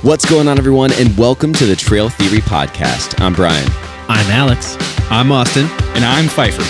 What's going on, everyone, and welcome to the Trail Theory Podcast. I'm Brian. I'm Alex. I'm Austin. And I'm Pfeiffer.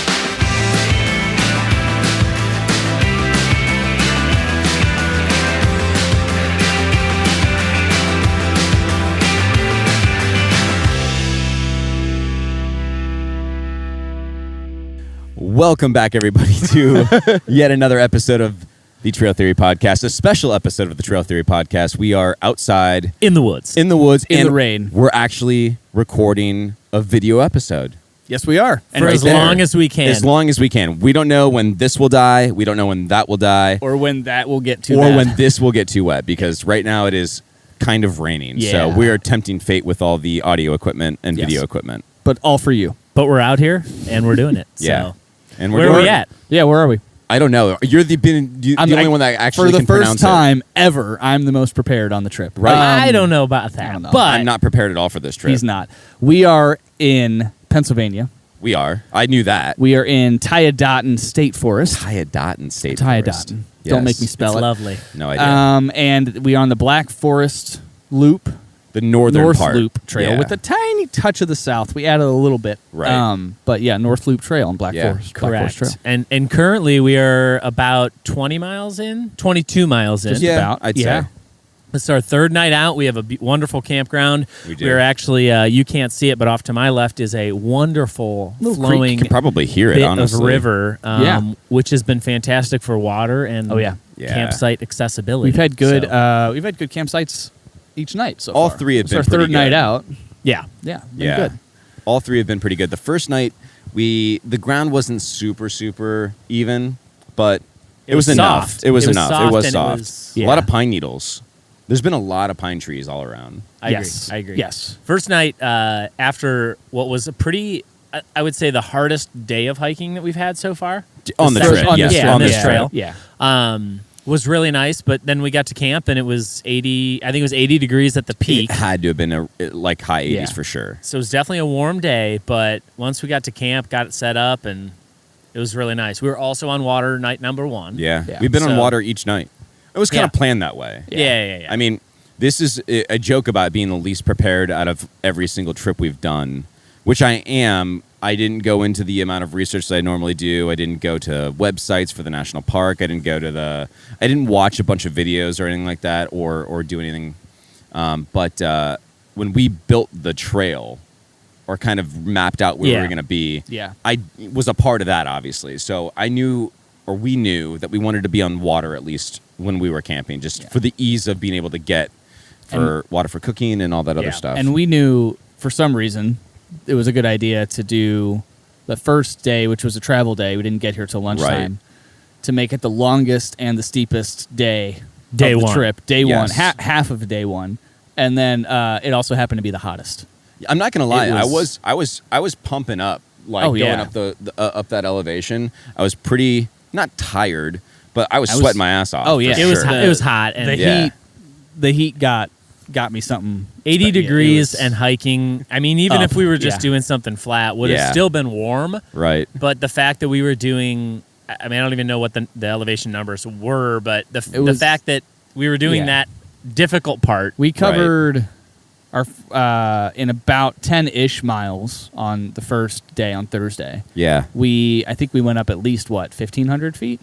Welcome back, everybody, to yet another episode of the Trail Theory Podcast, a special episode of the Trail Theory Podcast. We are outside. In the woods. In the woods. In and the rain. We're actually recording a video episode. Yes, we are. And for as long as we can. As long as we can. We don't know when this will die. We don't know when that will die. Or when that will get too Or bad. when this will get too wet, because right now it is kind of raining. Yeah. So we are tempting fate with all the audio equipment and Yes. video equipment. But all for you. But we're out here, and we're doing it. Yeah. So. And Where are we at? Yeah, where are we? I don't know. You're the only one that actually for the can first pronounce time ever, I'm the most prepared on the trip. Right. I don't know about that. I don't know. But I'm not prepared at all for this trip. He's not. We are in Pennsylvania. We are. I knew that. We are in Tyadotten State Forest. Tyadotten State Forest. Tyadotten. Yes. Don't make me spell it's it. lovely. No idea. And we are on the Black Forest Loop. The northern North part. Loop Trail Yeah. with a tiny touch of the south. We added a little bit. Right. But yeah, North Loop Trail and Black Forest. Black Correct. Forest Trail. And currently we are about 20 miles in, 22 miles in. Just Yeah, about. I'd Yeah. say. It's our third night out. We have a wonderful campground. We do. We're actually, you can't see it, but off to my left is a wonderful Little creek. flowing You can probably hear it, bit honestly. of river, Yeah. which has been fantastic for water and Oh, yeah. Yeah. campsite accessibility. We've had good So, campsites each night so All far. three have It's been our pretty third night good. out. yeah. Yeah, been Yeah. good. All three have been pretty good. The first night, the ground wasn't super even, but it was enough. soft. It was It was enough. soft It was and it soft. was- A Yeah. lot of pine needles. There's been a lot of pine trees all around. I Yes. agree. I agree. Yes. First night after what was a pretty, I would say, the hardest day of hiking that we've had so far. On the The trip, second- yes. yeah, on this this trail. trail. Yeah. Was really nice, but then we got to camp and it was 80. I think it was 80 degrees at the peak. It had to have been like high 80s Yeah. for sure. So it was definitely a warm day, but once we got to camp, got it set up, and it was really nice. We were also on water night number one. Yeah. Yeah. We've been on So- water each night. It was kind of Yeah. planned that way. Yeah. I mean, this is a joke about being the least prepared out of every single trip we've done, which I am. I didn't go into the amount of research that I normally do. I didn't go to websites for the national park. I didn't watch a bunch of videos or anything like that, or do anything. But when we built the trail, or kind of mapped out where we Yeah. were going to be, Yeah. I was a part of that, obviously. So I knew, or we knew, that we wanted to be on water at least when we were camping, just for the ease of being able to get for water for cooking and all that other Yeah. stuff. And we knew for some reason it was a good idea to do the first day, which was a travel day. We didn't get here till lunchtime. To make it the longest and the steepest day Day of the one. trip. Day Yes. one. Half of day one. And then it also happened to be the hottest. I'm not gonna lie, It I was pumping up, like Oh, going yeah. up the up that elevation. I was pretty not tired, but I was I was- sweating my ass off. Oh, yeah. for It was sure. hot. It was hot, and The heat got me something. 80 Yeah, it degrees was and hiking. I mean, even up, if we were just yeah. doing something flat, would have Yeah. still been warm. right. But the fact that we were doing, I mean, I don't even know what the elevation numbers were, but the was- fact that we were doing Yeah. that difficult part. We covered our in about 10-ish miles on the first day on Thursday. Yeah. I think we went up at least 1,500 feet,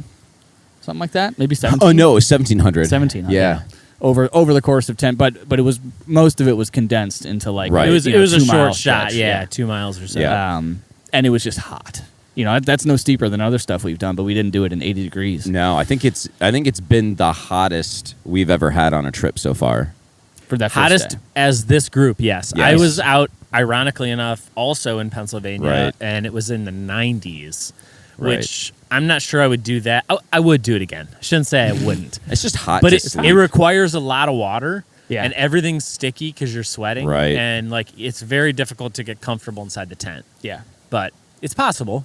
something like that, maybe 17. Oh no, it was 1700. 1,700. Yeah. Over the course of 10, but it was most of it was condensed into like Right. It was you know, a 2 mile short shot, stretch, yeah, 2 miles or so. Yeah. And it was just hot. You know, that's no steeper than other stuff we've done, but we didn't do it in 80 degrees No, I think it's been the hottest we've ever had on a trip so far. for that first Hottest day. as this group, yes. Yes. I was out, ironically enough, also in Pennsylvania, Right. and it was in the 90s, Right. which I'm not sure I would do that. I would do it again. I shouldn't say I wouldn't. It's just hot But to it sleep. requires a lot of water, Yeah. and everything's sticky because you're sweating. Right. And, like, it's very difficult to get comfortable inside the tent. Yeah. But it's possible.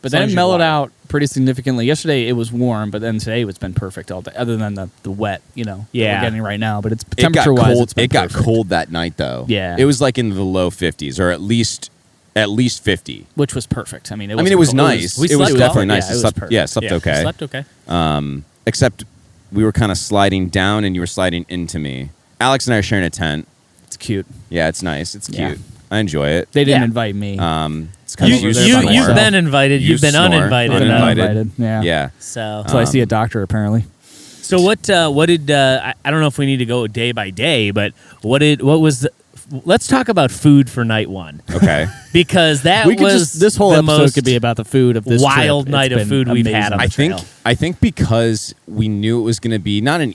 But As then long it as you mellowed water. out pretty significantly. Yesterday it was warm, but then today it's been perfect all day, other than the wet, that Yeah. we're getting right now. But it's It got temperature-wise, cold. it's been It got perfect. cold that night though. Yeah. It was like in the low 50s, or at least 50. Which was perfect. I mean, it I mean, it was wasn't cold. nice. we It was slept definitely well. nice. Yeah, It it was slept, perfect. yeah, slept Yeah, okay. Slept okay. Except we were kind of sliding down, and you were sliding into me. Alex and I are sharing a tent. It's cute. Yeah, it's nice. It's Yeah. cute. I enjoy it. They didn't Yeah. invite me. It's kind of You've snore. been invited. You You've been snore. uninvited. though. Uninvited. Yeah. Yeah. So, So I see a doctor apparently. so what did I don't know if we need to go day by day, but what was the, let's talk about food for night one, Okay. because that We could was this whole the episode most could be about the food of this wild trip. night It's of been food we've had amazing. on the trail. I think because we knew it was going to be not an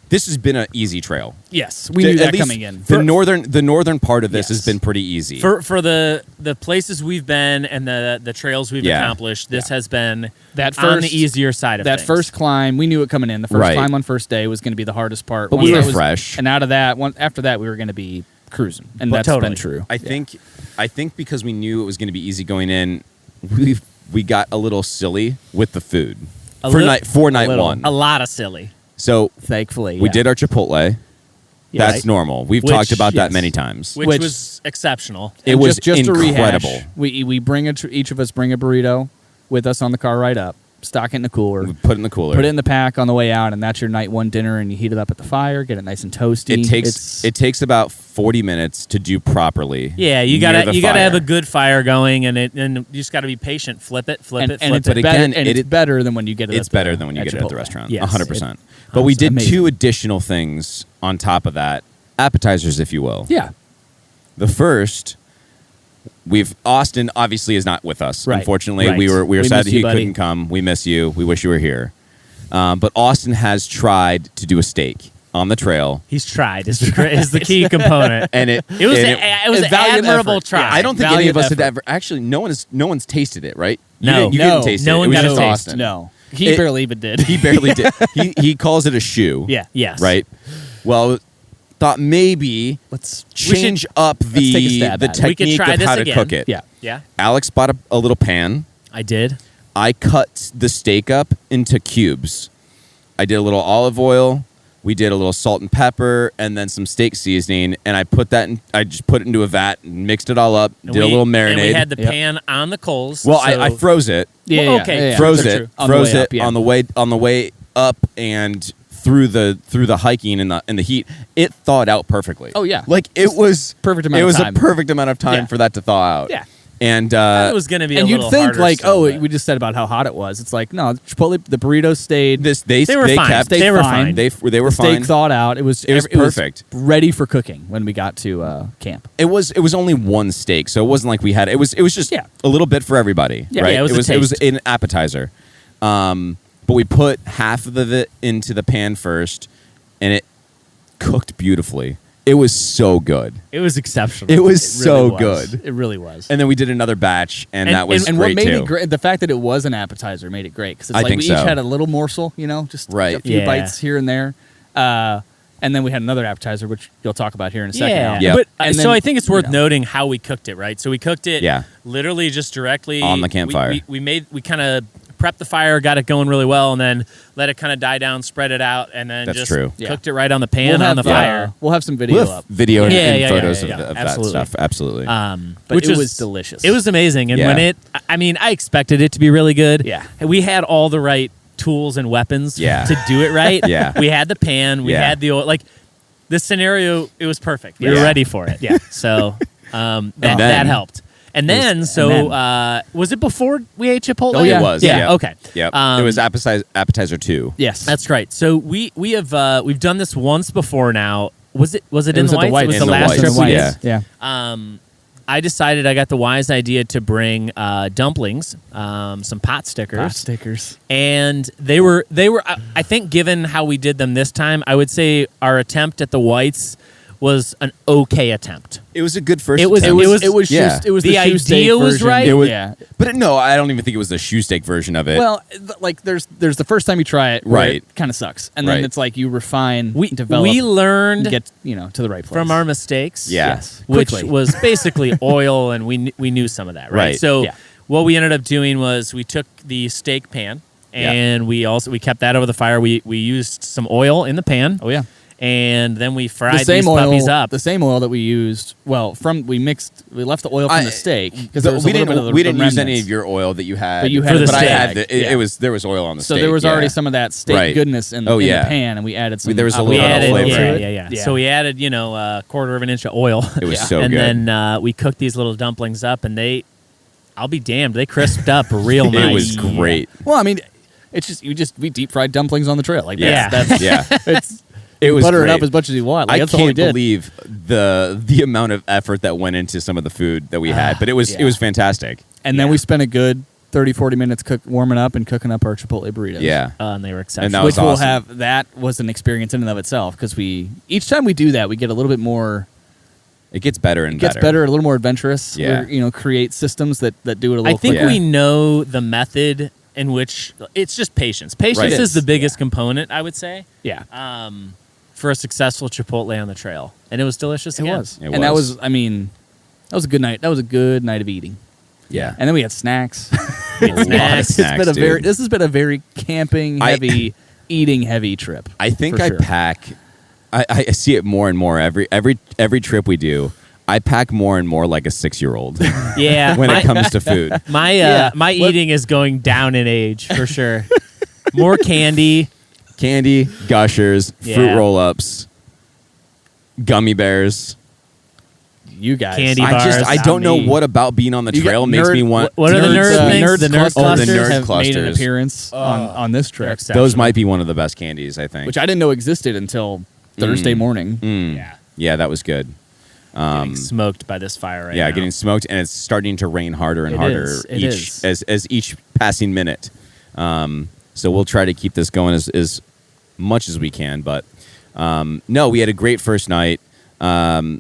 this has been an easy trail. Yes, we knew At that least coming in. The northern part of this has Yes. been pretty easy. For the places we've been and the trails we've Yeah. accomplished, this has been That on the first- easier side of That things. first climb, we knew it coming in. The first Right. climb on first day was going to be the hardest part. But Once we that were was- fresh. and out of that, after that, we were going to be cruising, and But that's totally. been true. I think because we knew it was going to be easy going in, we got a little silly with the food for night little. one. a lot of silly. So Thankfully, we yeah. did our Chipotle. Yeah. That's normal. We've Which- talked about that yes. many times. Which Which- was exceptional. It And was just to incredible. rehash, we bring each of us bring a burrito with us on the car ride up, stock it in the cooler, We put it in the cooler. put it in the pack on the way out, and that's your night one dinner. And you heat it up at the fire, get it nice and toasty. It takes about 40 minutes to do properly. Yeah, you near the gotta have fire. a good fire going, and you just gotta be patient. Flip it, flip and it, it's flip But it. again, it's better than when you get it. It's at the- better than when you get it at the Chipotle. restaurant. Yes, 100%. it- But we did amazing. 2 additional things on top of that, appetizers, if you will. Yeah, The first, Austin obviously is not with us. Right. Unfortunately, Right. we were We sad miss that you, he buddy. couldn't come. We miss you. We wish you were here. But Austin has tried to do a steak on the trail, He's tried. Is the key component. and it It was and it was a an valiant admirable effort. try. Yeah, I don't think any valiant of us had effort. ever. Actually, no one's tasted it, right? No. you No. didn't taste No it. one It was got a just taste. Austin. no, he It- barely even did. He barely did. He calls it a shoe. Yeah, Yes. Right. Well, thought maybe let's change up take a the stab the at it. We could technique try of this how to again. cook it. Yeah, Yeah, Alex bought a little pan. I did. I cut the steak up into cubes. I did a little olive oil. We did a little salt and pepper, and then some steak seasoning. And I put that in. I just put it into a vat, and mixed it all up. And Did a little marinade. And we had the Yep. pan on the coals. well, so I froze it. yeah, Well, yeah, okay. yeah, yeah. Froze That's it. true. On the Froze way it up, yeah. on the way up and through the hiking in the heat. It thawed out perfectly. Oh, yeah. like it was perfect amount It of was time. a perfect amount of time Yeah. for that to thaw out. Yeah. And it was going to be And a you'd little think harder like, still, oh, but- we just said about how hot it was. It's like, no, Chipotle, the burrito stayed. they They were fine. kept They were fine. fine. They were the steak fine. thawed out. It was perfect. ready for cooking when we got to camp. It was only one steak, so it wasn't like we had it was just Yeah. a little bit for everybody. Yeah. right? Yeah, it was a it was taste. an appetizer. But we put half of it into the pan first, and it cooked beautifully. It was so good. It was exceptional. It was It so really was. good. It really was. And then we did another batch, and And- that was And great what made too. it great, the fact that it was an appetizer made it great because it's I like think we so. each had a little morsel, just Right. a few Yeah. bites here and there. And then we had another appetizer, which you'll talk about here in a second. Yeah, Al. Yep. but And so then, I think it's worth you know. noting how we cooked it, right? So we cooked it, Yeah. literally just directly On the campfire. We kind of prepped the fire, got it going really well, and then let it kind of die down, spread it out, and then That's just true. cooked it right on the pan We'll on have, the fire. We'll have some video With up. video and, Yeah, and yeah, photos yeah, of, yeah. of that Absolutely. stuff. Absolutely. But Which it was delicious. It was amazing, and Yeah. when I expected it to be really good. Yeah. We had all the right tools and weapons Yeah. to do it right. Yeah. We had the pan, we Yeah. had the oil. Like, this scenario, it was perfect. We Yeah. were ready for it. Yeah. So that then- helped. And then, was it before we ate Chipotle? Oh, yeah. It was. Yeah. Yep. Okay. Yep. Um, it was appetizer 2. Yes. That's right. So we've done this once before now. Was it in was the at the Whites? Whites. It was In the the last Whites. trip we did. Yeah. Yeah. I decided I got the wise idea to bring dumplings, some pot stickers. Pot stickers. And they were I think given how we did them this time, I would say our attempt at the Whites was an okay attempt. It was a good first. It was- attempt. it was yeah. just it was The the shoe steak idea was version. right. It was, yeah. But no, I don't even think it was the shoe steak version of it. Well, like there's the first time you try it, where Right. it kind of sucks, and then Right. it's like you refine, We develop, learned and get to the right place from our mistakes. Yeah. Yes. Which Quickly. was basically oil, and we knew some of that, right? Right. So Yeah. what we ended up doing was we took the steak pan, and we kept that over the fire. We used some oil in the pan. Oh yeah. and then we fried The same these oil, puppies up. the same oil that we used. Well, we left the oil from the steak because there was we a little bit of the we didn't use any remnants. of your oil that you had. But you had For the but I steak. had Yeah. there was oil on the So steak. there was yeah. already some of that steak Right. goodness in, Oh, in yeah. the pan, and we added some. There was a We little bit of added, flavor. yeah. So we added, a quarter of an inch of oil. It was Yeah. so and good. then we cooked these little dumplings up, and I'll be damned, they crisped up real nice. It was great. Well, I mean, it's we deep fried dumplings on the trail. Like Yeah. that's Yeah. it's It was butter great. it up as much as you want. Like, I that's all we can't did. believe the amount of effort that went into some of the food that we had, but it was fantastic. And then we spent a good 30, 40 minutes warming up and cooking up our Chipotle burritos. Yeah. And they were And exceptional. that was Which we'll awesome. have. That was an experience in and of itself because each time we do that, we get a little bit more. It gets better and It gets better, a little more adventurous. Yeah. We, create systems that do it a little. I think quicker. we know the method in which it's just patience. Patience Right. is the biggest component, I would say, Yeah, for a successful Chipotle on the trail, and it was delicious. it again. was. It And that was. was. I mean, that was a good night. That was a good night of eating. Yeah. And then we had snacks. A lot of Snacks. snacks, dude. This has been a very camping heavy, eating heavy trip. I think for I sure. pack. I see it more and more every trip we do. I pack more and more like a 6-year-old Yeah, when it comes to food. my What- eating is going down in age for sure. More candy. Candy, Gushers, Yeah. fruit roll-ups, gummy bears. You guys, Candy I bars. I Not don't know me. what about being on the You got trail makes nerd- me want. What are the nerd things? Nerds The nerd clusters? clusters? Oh, the nerd have made an clusters. appearance on this trip, Those might be one of the best candies, I think. which I didn't know existed until Thursday morning. Yeah. Yeah, that was good. Getting smoked by this fire right now. Yeah, getting smoked, and it's starting to rain harder and It harder is. It each is. as each passing minute. So we'll try to keep this going as much as we can. But no, we had a great first night.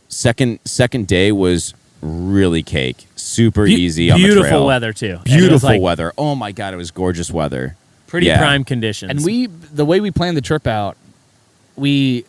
Second day was really cake, super easy on the trail. Beautiful weather too. And it was, Beautiful like, weather. Oh my god, it was gorgeous weather. Pretty Yeah. prime conditions. And the way we planned the trip out, we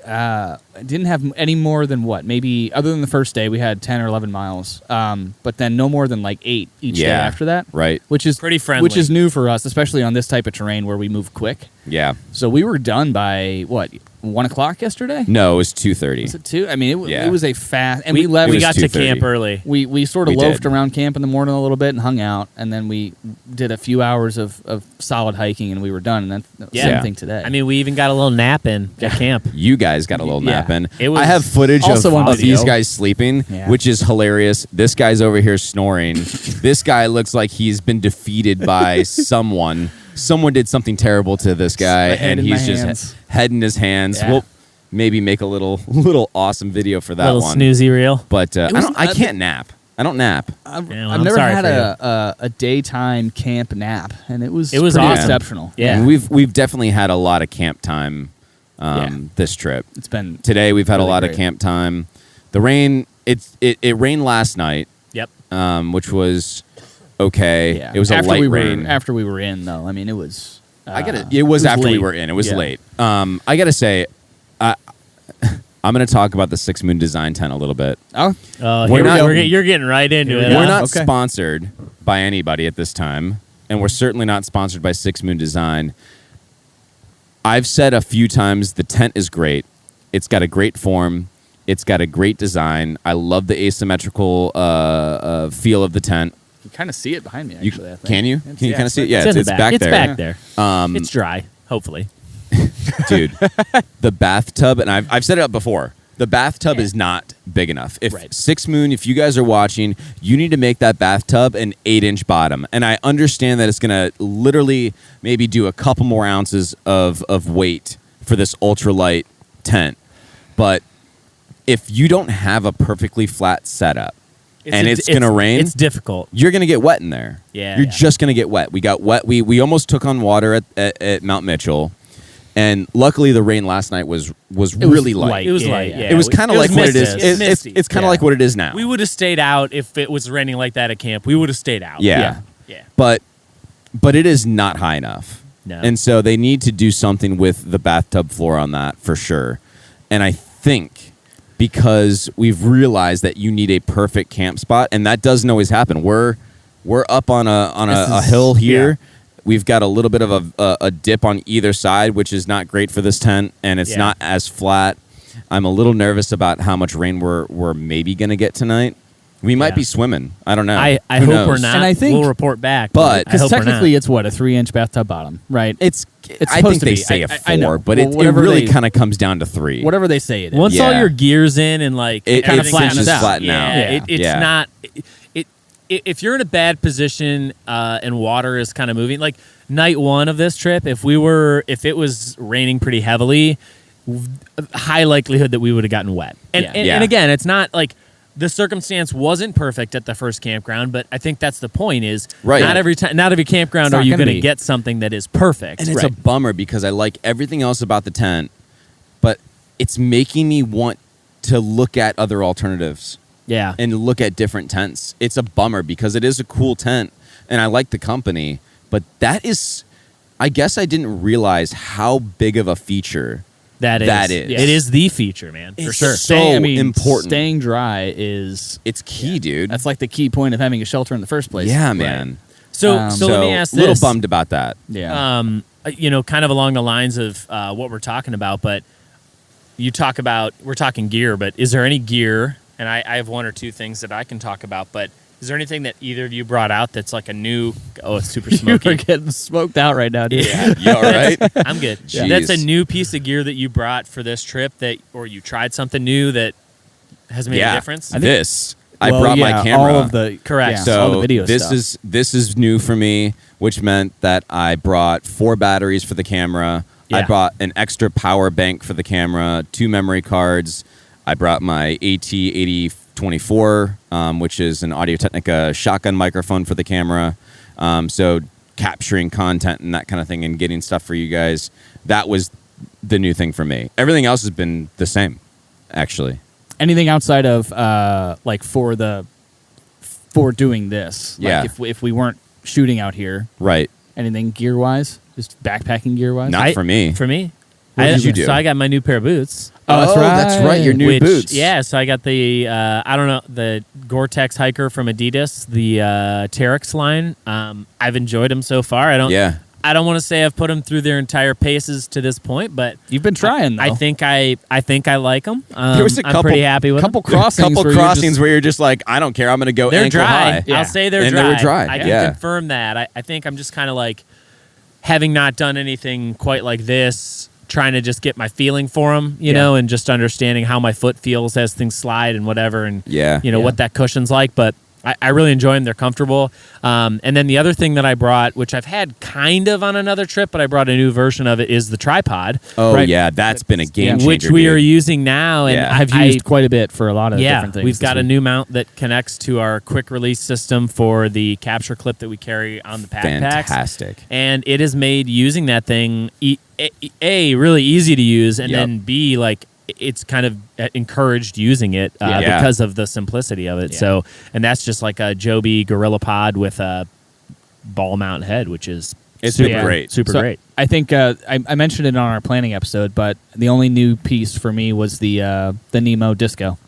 didn't have any more than maybe other than the first day we had 10 or 11 miles, but then no more than like 8 each day Yeah, after that. right. Which is Pretty friendly. Which is new for us, especially on this type of terrain where we move quick. Yeah. So we were done by 1 o'clock yesterday. No, it was 2:30. Was it 2? I mean, Yeah. it was a fast, and we, we left. we was got to 2:30. camp early. We sort of We loafed did. around camp in the morning a little bit and hung out, and then we did a few hours of solid hiking, and we were done. And then Yeah. same thing today. I mean, we even got a little nap in at camp. You guys got a little Yeah. nap in. It was I have footage also on of video. these guys sleeping, Yeah. which is hilarious. This guy's over here snoring. This guy looks like he's been defeated by someone. Someone did something terrible to this guy, My head and in he's my just hands. head in his hands. Yeah. We'll maybe make a little awesome video for that little one. snoozy reel. But was- I can't nap. I don't nap. I've Yeah, well, I've I'm never sorry had for a daytime camp nap, and it was It was pretty awesome. exceptional. Yeah. And we've definitely had a lot of camp time Yeah. this trip. It's been Today we've had a really lot of great. camp time. The rain it rained last night, Yep. which was okay. Yeah. It was after a light we were, rain. After we were in, though, I mean, it was. It was after we late. were in. It was Yeah. late. I gotta say, I'm gonna talk about the Six Moon Design tent a little bit. Oh, Oh, We're here we not- go. You're getting right into it. Yeah. We're huh? not Okay. sponsored by anybody at this time, and we're certainly not sponsored by Six Moon Design. I've said a few times the tent is great. It's got a great form. It's got a great design. I love the asymmetrical feel of the tent. you can kind of see it behind me. You, Actually, I think. can you? It's- Can you kind of see it? Yeah, It's in it's the back It's there. back there. It's dry, hopefully. Dude, the bathtub, and I've set it up before. The bathtub is not big enough. If Right. Six Moon, if you guys are watching, you need to make that bathtub an 8-inch bottom. And I understand that it's going to literally maybe do a couple more ounces of weight for this ultralight tent. But if you don't have a perfectly flat setup and it's going to rain, It's difficult. you're going to get wet in there. Yeah, You're yeah. just going to get wet. We got wet. We almost took on water at Mount Mitchell. And luckily, the rain last night was really light. It was Yeah, light. yeah. Yeah. It was kind of like what it is. misty. It's It's misty. it's kind of Yeah. like what it is now. We would have stayed out if it was raining like that at camp. We would have stayed out. Yeah. Yeah. But it is not high enough. No. And so they need to do something with the bathtub floor on that for sure. And I think because we've realized that you need a perfect camp spot, and that doesn't always happen. We're up on a hill here. yeah. We've got a little bit of a dip on either side, which is not great for this tent, and it's Yeah. not as flat. I'm a little nervous about how much rain we're maybe going to get tonight. We might be swimming. I don't know. I Who hope knows? we're not. And I think- we'll report back. But- I Because hope we're technically, not. it's what, a 3-inch bathtub bottom, right? It's I supposed think to they be. say a I know. 4, but Well, it whatever really they- kind of comes down to 3. Whatever they say it is. Once all Yeah. your gear's in and like It kinda everything flattens is out. flatten yeah, out. Yeah. it's Yeah. not. If you're in a bad position and water is kind of moving, like night 1 of this trip, if it was raining pretty heavily, high likelihood that we would have gotten wet. And, Yeah. and, Yeah. and again, it's not like the circumstance wasn't perfect at the first campground, but I think that's the point. Is Right. not every campground It's are not you gonna going to be. get something that is perfect. And it's Right. a bummer because I like everything else about the tent, but it's making me want to look at other alternatives yeah. and look at different tents. It's a bummer because it is a cool tent and I like the company, but that is, I guess I didn't realize how big of a feature That is. Yeah. It is the feature, man. For It's sure. so important. Staying dry is It's key, dude. that's like the key point of having a shelter in the first place. Yeah, man. So let me ask a this. little bummed about that. Yeah. Kind of along the lines of what we're talking about, but we're talking gear, but is there any gear, and I have 1 or 2 things that I can talk about, but is there anything that either of you brought out that's like a new, it's super You're smoky. getting smoked out right now, dude. Yeah, you all right? I'm good. Jeez. That's a new piece of gear that you brought for this trip or you tried something new that has made a difference? I Well, brought yeah, my camera. All of the Correct. Yeah, So all the video this stuff. this is new for me, which meant that I brought 4 batteries for the camera. I Yeah. brought an extra power bank for the camera, 2 memory cards. I brought my AT8024, which is an Audio-Technica shotgun microphone for the camera. So capturing content and that kind of thing and getting stuff for you guys. That was the new thing for me. Everything else has been the same, actually. Anything outside of like for doing this. Like Yeah. if we weren't shooting out here, Right. anything gear wise, just backpacking gear wise. Not for me. For me, What did you do? So I got my new pair of boots. Oh, that's right. Your new which, boots. Yeah, so I got the the Gore-Tex hiker from Adidas, the Terex line. I've enjoyed them so far. I don't want to say I've put them through their entire paces to this point, but You've been trying though. I think I like them. There was a I'm pretty happy with them. couple crossings. Where you're just like, I don't care. I'm going to go They're ankle dry. high. Yeah. I'll say they're And dry. they were dry. I can Yeah. confirm that. I think I'm just kind of like, having not done anything quite like this, trying to just get my feeling for them, you know, and just understanding how my foot feels as things slide and whatever, and what that cushion's like. But I really enjoy them. They're comfortable. And then the other thing that I brought, which I've had kind of on another trip, but I brought a new version of it, is the tripod. Oh, Right. yeah. That's been a game changer. Which we dude. are using now. And Yeah. I've used quite a bit for a lot of different things. we've got this a week. new mount that connects to our quick release system for the capture clip that we carry on the backpacks. Fantastic. And it has made using that thing A, really easy to use, and Yep. then B, like, it's kind of encouraged using it Yeah. because of the simplicity of it. Yeah. So, and that's just like a Joby Gorilla Pod with a ball mount head, which is It's super been great. super So great. I think I mentioned it on our planning episode, but the only new piece for me was the Nemo Disco.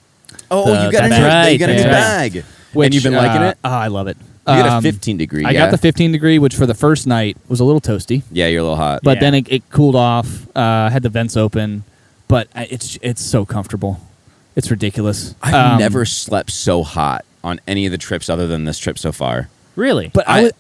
Oh, The- you got a that's new, right, you got a new that's right. bag. Which, and you've been liking it? Oh, I love it. You got a 15 degree. I got the 15 degree, which for the first night was a little toasty, Yeah, you're a little hot. but Yeah. then it cooled off. Had the vents open, but it's so comfortable. It's ridiculous. I've never slept so hot on any of the trips other than this trip so far. Really? But I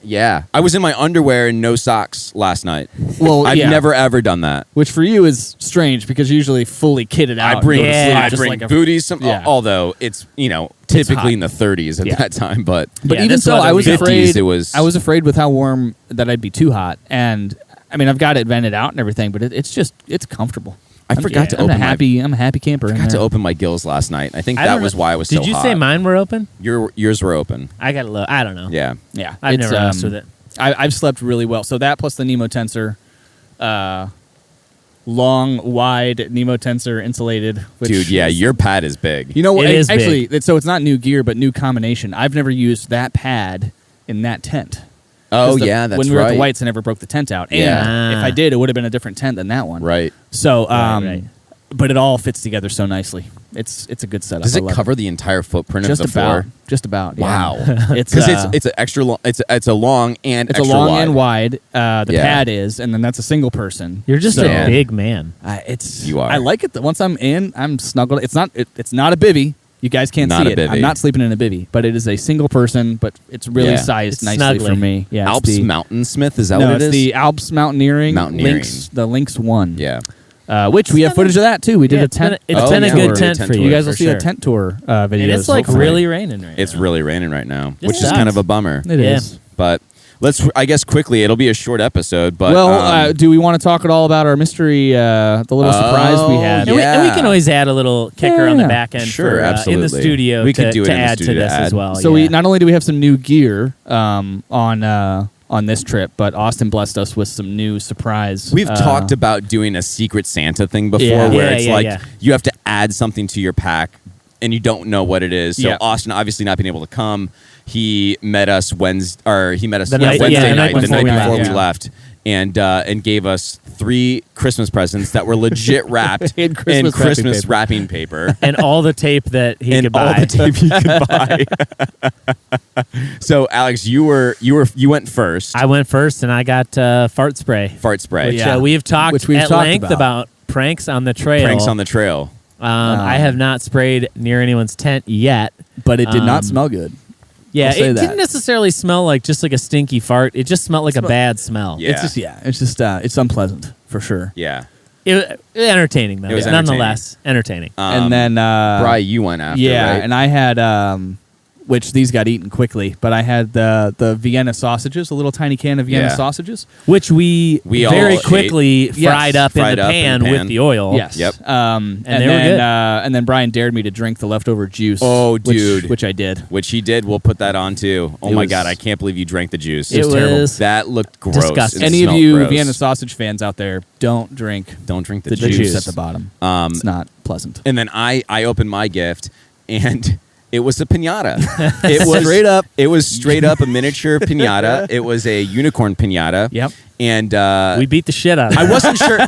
was in my underwear and no socks last night. well, I've yeah. never ever done that. Which for you is strange because you're usually fully kitted out. I bring and go to Yeah. sleep I just bring like a- booties. Yeah. Although it's hot. typically in the 30s at Yeah. that time, but But Yeah, even this so, weather I was 50s, afraid. it was- I was afraid with how warm that I'd be too hot, and I mean I've got it vented out and everything, but it's comfortable. I forgot to I'm open a happy camper. I in forgot to there. open my gills last night. I think I that don't was know. why I was so hot. Did you say mine were open? Yours were open. I got a little. I don't know. Yeah. Yeah, I've it's, never messed with it. I've slept really well. So that plus the Nemo Tensor, long, wide Nemo Tensor insulated. Which Dude, yeah, is- your pad is big. You know what? It is Actually, so it's not new gear, but new combination. I've never used that pad in that tent. Oh, 'Cause yeah, that's when we were at right. the Whites, I never broke the tent out. And Yeah. if I did, it would have been a different tent than that one. Right. So, Right. but it all fits together so nicely. It's a good setup. Does I it love cover the entire footprint Just of the about. floor? Just about. Yeah. Wow. It's Because it's an extra long. It's a long and it's extra a long wide. and wide. The Yeah. pad is, and then that's a single person. You're just So, a big man. You are. I like it. Once I'm in, I'm snuggled. It's not a bivvy. You guys can't Not see a it. bivvy. I'm not sleeping in a bivvy, but it is a single person. But it's really Yeah. sized It's nicely for snuggly. me. Yeah, Alps it's the, Mountainsmith. Is that no, what it it's is? the Alps Mountaineering. Mountaineering. The Lynx One. Yeah. Which we have footage of that too. We did Yeah, a it's been tent. it's Oh, been yeah. a good Tour. tent Tent for tour. you. You guys will for see sure. a tent tour video. And it's like hopefully. really raining right It's now. really raining right now, It which is sucks. kind of a bummer. It Yeah. is. But I guess quickly, it'll be a short episode. But Do we want to talk at all about our mystery, the little surprise we had? And, Yeah. we can always add a little kicker on the Yeah. back end Sure, for, in the absolutely. studio We could do it to in the add to studio to this add. as well. So we not only do we have some new gear on this trip, but Austin blessed us with some new surprise. we've talked about doing a Secret Santa thing before, Yeah. where Yeah, it's yeah, like yeah. you have to add something to your pack, and you don't know what it is. So Yeah. Austin, obviously not being able to come, he met us Wednesday, The night- Wednesday yeah, the night, night the night before we yeah. left. And gave us 3 Christmas presents that were legit wrapped In in Christmas Christmas wrapping wrapping paper. and all the tape that he And could all buy. the tape you could buy. So Alex, you went first. I went first, and I got fart spray. Fart spray. Which Yeah. we've talked Which we've at talked length about pranks on the trail. Pranks on the trail. I have not sprayed near anyone's tent yet. but it did not um, smell good. Yeah, I'll say it that. didn't necessarily smell like just like a stinky fart. It just smelled like a bad smell. Yeah. It's just it's unpleasant for sure. Yeah. It entertaining though. It was Nonetheless, entertaining. And then Bri, you went after, right? and I had which these got eaten quickly, but I had the Vienna sausages, a little tiny can of Vienna Yeah. sausages. Which we We very all quickly Yes. fried up Fried in the up in pan the pan. with the oil. Yes. Yep. And they were then good. and then Brian dared me to drink the leftover juice. Oh, dude. which I did. Which he did. We'll put that on too. Oh It my was- God, I can't believe you drank the juice. It was That looked gross. disgusting. It Any of smelled you gross. Vienna sausage fans out there, don't drink Don't drink the the juice. juice at the bottom. It's not pleasant. And then I opened my gift, and it was a pinata. It was Straight up. It was straight up a miniature pinata. It was a unicorn pinata. Yep. And we beat the shit out of I it. wasn't sure.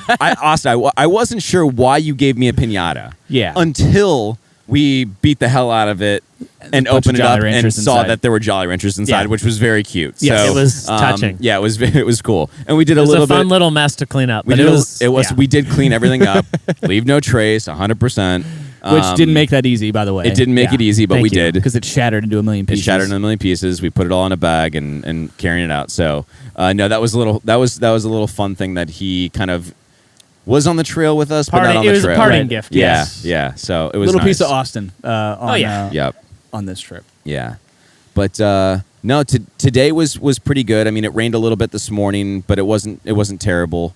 I wasn't sure why you gave me a pinata. Yeah. Until we beat the hell out of it and bunch of opened it up Jolly and Ranchers saw inside. that there were Jolly Ranchers inside, Yeah. which was very cute. Yes, so, it was touching. Yeah, it was cool, and we did It a was little a fun bit. little mess to clean up. We But did it a- was. yeah. We did clean everything up, leave no trace, 100%. Which didn't make that easy, by the way. It didn't make Yeah. it easy, but Thank we you. did. because it shattered into a million It pieces. shattered in a million pieces. We put it all in a bag and carrying it out. So no, that was a little that was a little fun thing that he kind of was on the trail with us, but not on It the was trail. a parting Right. gift. Yeah, Yes. yeah. So it was little nice. piece of Austin. yeah. On this trip. Yeah, but no, today was pretty good. I mean, it rained a little bit this morning, but it wasn't terrible.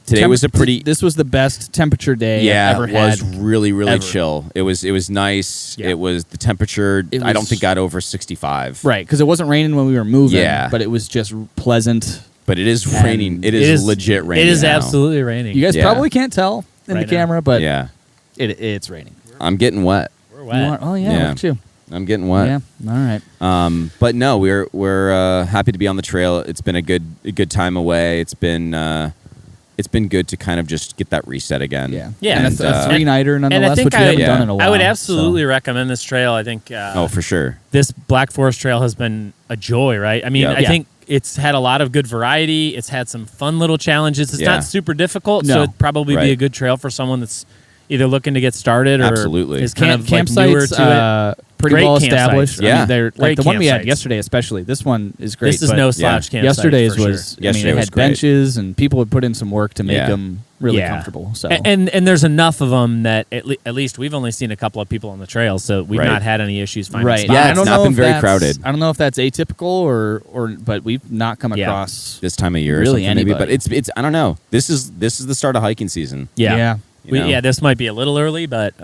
Today was a pretty. This was the best temperature day Yeah, I've ever it was had. really ever. chill. It was nice. Yeah. It was the temperature. It I don't was- think got over 65. Right, because it wasn't raining when we were moving. Yeah. but it was just pleasant. But it is And raining. It is legit raining. It is now. absolutely raining. You guys Yeah. probably can't tell in Right the camera, now. but Yeah, it's raining. I'm getting wet. We're You wet. are- oh yeah, Yeah. look at you. I'm getting wet. Yeah, all right. But no, we're happy to be on the trail. It's been a good time away. It's been good to kind of just get that reset again. Yeah, Yeah. And And, a three-nighter and I nonetheless, think which we haven't yeah. done in a while. I would so- absolutely recommend this trail. I think Oh, for sure. this Black Forest Trail has been a joy, right? I mean, Yeah. I Yeah. think it's had a lot of good variety. It's had some fun little challenges. It's Yeah. not super difficult, so No. it'd probably be Right. a good trail for someone that's either looking to get started or Absolutely. is kind of like campsites newer to it. pretty Great well campsites. established. I Yeah. mean, they're like Great the one we had campsites. yesterday, especially. This one is great. This is but no slouch campsite. Yesterday's for sure. was. I mean, Yesterday it was had great. benches and people would put in some work to make Yeah. them really Yeah. comfortable. So And there's enough of them that at least we've only seen a couple of people on the trail, so we've Right. not had any issues finding right, spots. Yeah, I it's don't not know been if very that's- crowded. I don't know if that's atypical or but we've not come Yeah. across. This time of year, or Really something maybe. But anybody. it's I don't know. This is the start of hiking season. Yeah. You know? Yeah, this might be a little early, but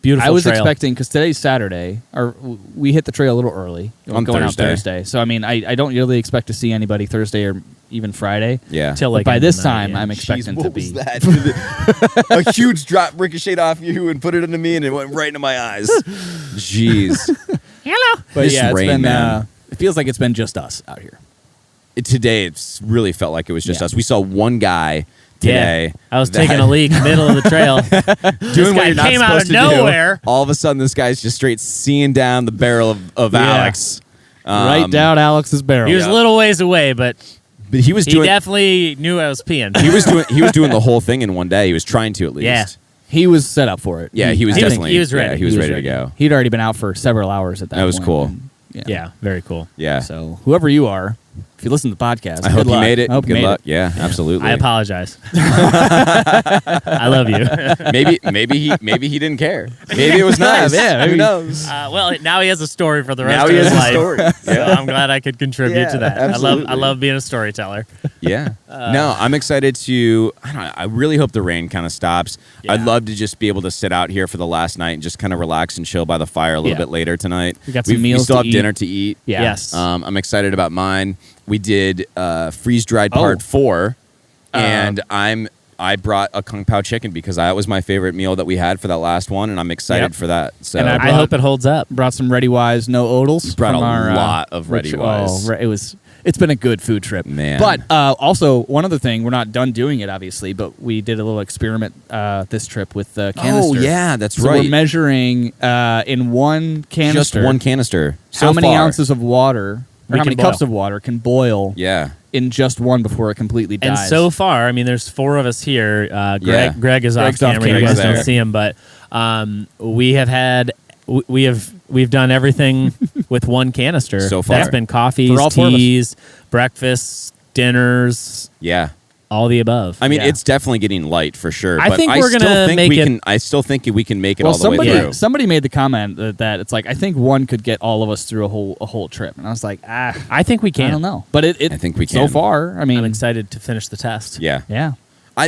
beautiful. I was trail. expecting because today's Saturday, or we hit the trail a little early. On going Thursday. out Thursday. So I mean, I don't really expect to see anybody Thursday or even Friday. Yeah. Till But like by in the this night, time, yeah. I'm expecting to be. that? A huge drop ricocheted off you and put it into me, and it went right into my eyes. Jeez. Hello. But This yeah, it's rain, been. man. It feels like it's been just us out here. Today, it's really felt like it was just Yeah. us. We saw one guy today. I was taking a leak middle of the trail. Doing what you're not came out supposed of to nowhere. do. All of a sudden, this guy's just straight seeing down the barrel of Alex. Right down Alex's barrel. He was a little ways away, but he was doing. He definitely knew I was peeing. He was doing the whole thing in one day. He was trying to at least. Yeah. He was set up for it. Yeah, he was definitely. He was ready. Yeah, he was ready to go. He'd already been out for several hours at that point. That was cool. And, Yeah, very cool. Yeah. So whoever you are, if you listen to the podcast, I hope you made it. I hope you Good made luck. it. Yeah, absolutely. I apologize. I love you. maybe he didn't care. Maybe it was nice. Yeah, Who knows? Well, now he has a story for the rest Now of he his has a life. story. So Yeah. I'm glad I could contribute Yeah, to that. absolutely. I love being a storyteller. Yeah. No, I'm excited to. I don't know. I really hope the rain kind of stops. Yeah. I'd love to just be able to sit out here for the last night and just kind of relax and chill by the fire a little bit later tonight. We got some We meals still to have eat. dinner to eat. Yeah. Yes. I'm excited about mine. We did freeze dried part 4, and I brought a kung pao chicken because that was my favorite meal that we had for that last one, and I'm excited for that. So And I hope it holds up. Brought some Ready Wise no odals. brought from a our, lot of Ready Wise. It's been a good food trip, Man. But also one other thing, we're not done doing it, obviously, but we did a little experiment this trip with the canister. Oh yeah, that's So right. we're measuring in one canister Just one canister. how many far. ounces of water or We how can many boil. cups of water can boil Yeah. in just one before it completely dies. And so far, I mean, there's 4 of us here. Yeah. Greg is off Greg's off camera. You camera. guys Greg's don't see him, but we have had we've done everything with one canister So far. That's been coffees, For all 4 of us. teas, breakfasts, dinners, Yeah. all the above. I mean, Yeah. it's definitely getting light for sure. I but think we're still gonna think make we it- Can, I still think we can make it well, all the way through. somebody made the comment that it's like I think one could get all of us through a whole trip, and I was like, I think we can. I don't know, but it I think we so can. far. I mean, I'm excited to finish the test. Yeah. yeah,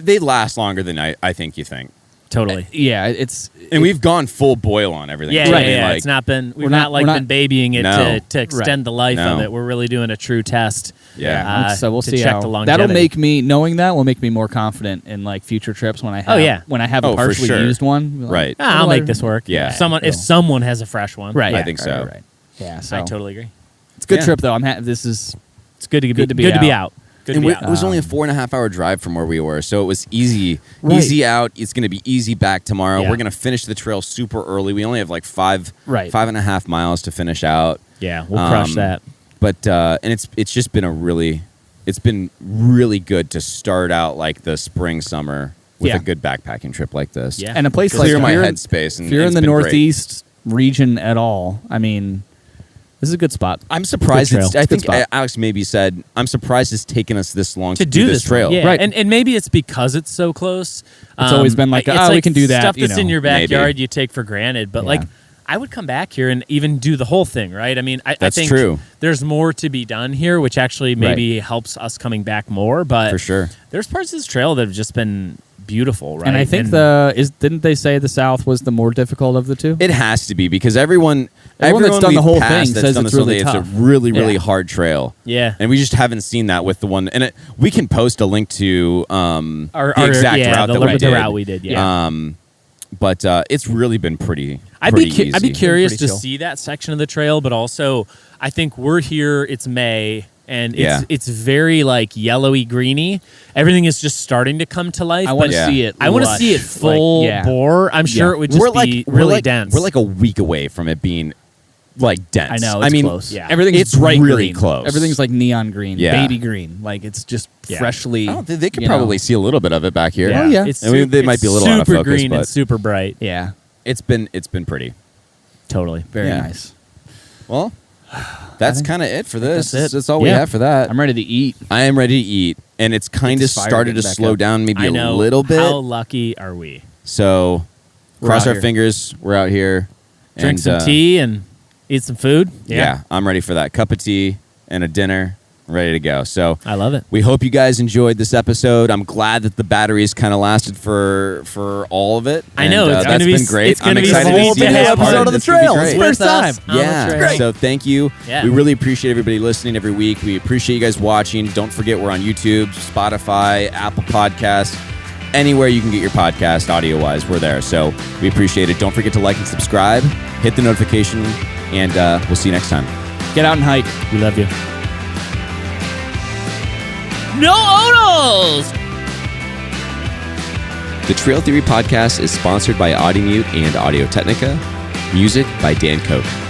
They last longer than I think you think. Totally. yeah. It's And we've gone full boil on everything. Yeah, too. yeah, I mean, yeah. like, It's not been we've we're not not- been babying it No. to extend the life No. of it. We're really doing a true test. Yeah. so we'll to see check how the longevity. that'll make me knowing that will make me more confident in like future trips when I have Oh, yeah. when I have Oh, a for partially sure. used one. Like, Right. I'll oh, make this work. Yeah. If someone has a fresh one, Right, I yeah, think right, so. Right. Yeah, so I totally agree. it's a good Yeah. trip though. This is It's good to Good to be be out. out. Good to And be it out. was only a 4.5 hour drive from where we were, so it was easy. Right. Easy out. It's going to be easy back tomorrow. Yeah. We're going to finish the trail super early. We only have like 5.5 miles to finish out. Yeah, we'll crush that. But and it's just been it's been really good to start out like the spring summer with Yeah. a good backpacking trip like this. Yeah. and a place Clear like my if you're in- headspace. And If you're in it's the been great. northeast region at all, I mean, this is a good spot. I'm surprised. Good trail. I It's a good think spot. Alex maybe said, "I'm surprised it's taken us this long To to do this trail." Yeah. Right. And maybe it's because it's so close. It's always been like, it's we can do that, Stuff you that's in know. your backyard Maybe. you take for granted. But Yeah. like, I would come back here and even do the whole thing, right? I mean, I That's think true. there's more to be done here, which actually maybe helps us coming back more. But For sure. there's parts of this trail that have just been beautiful, right? And I think didn't they say the south was the more difficult of the two? It has to be because everyone that's done the we've whole passed thing that's says done it's this whole really thing, tough. It's a really, really Yeah. hard trail. Yeah. And we just haven't seen that with the one. And we can post a link to the exact route that we did. route we did. Yeah. But it's really been pretty. I'd be easy. curious Pretty to chill. see that section of the trail, but also I think we're here. It's May, and Yeah. it's very like yellowy greeny. Everything is just starting to come to life. I want but to see it. I want to lush. see it full Like, yeah. bore. I'm sure Yeah. it would just be really dense. We're like a week away from it being like dense. I know. I It's mean, close. Yeah. Everything's It's bright really green. close. Everything's like neon green, Yeah. baby green. Like it's just Yeah. freshly. I don't think they could you know. probably see a little bit of it back here. Oh, yeah. It's I mean, they might be a little out of super focus, green but- and super bright. Yeah, It's been pretty. Totally. very Yeah. nice. Well, that's think kind of it for this. that's it. That's all we Yeah. have for that. I'm ready to eat. I am ready to eat, and it's kind of It's fire started to getting back slow up. down maybe I a know. little bit. How lucky are we? So We're cross out our here. fingers. We're out here. Drink and, some tea and eat some food. Yeah, I'm ready for that cup of tea and a dinner. Ready to go. So I love it. we hope you guys enjoyed this episode. I'm glad that the batteries kind of lasted for all of it. I know, And, it's that's gonna be been great. it's gonna I'm be excited sweet to see to this have part. episode of the It's gonna be trail. great. It's first With us time. on the Yeah. trail. So thank you. Yeah. We really appreciate everybody listening every week. We appreciate you guys watching. Don't forget we're on YouTube, Spotify, Apple Podcasts, anywhere you can get your podcast audio-wise. We're there. So we appreciate it. Don't forget to like and subscribe. Hit the notification, and we'll see you next time. Get out and hike. We love you. No odals! The Trail Theory Podcast is sponsored by Audimute and Audio Technica. Music by Dan Koch.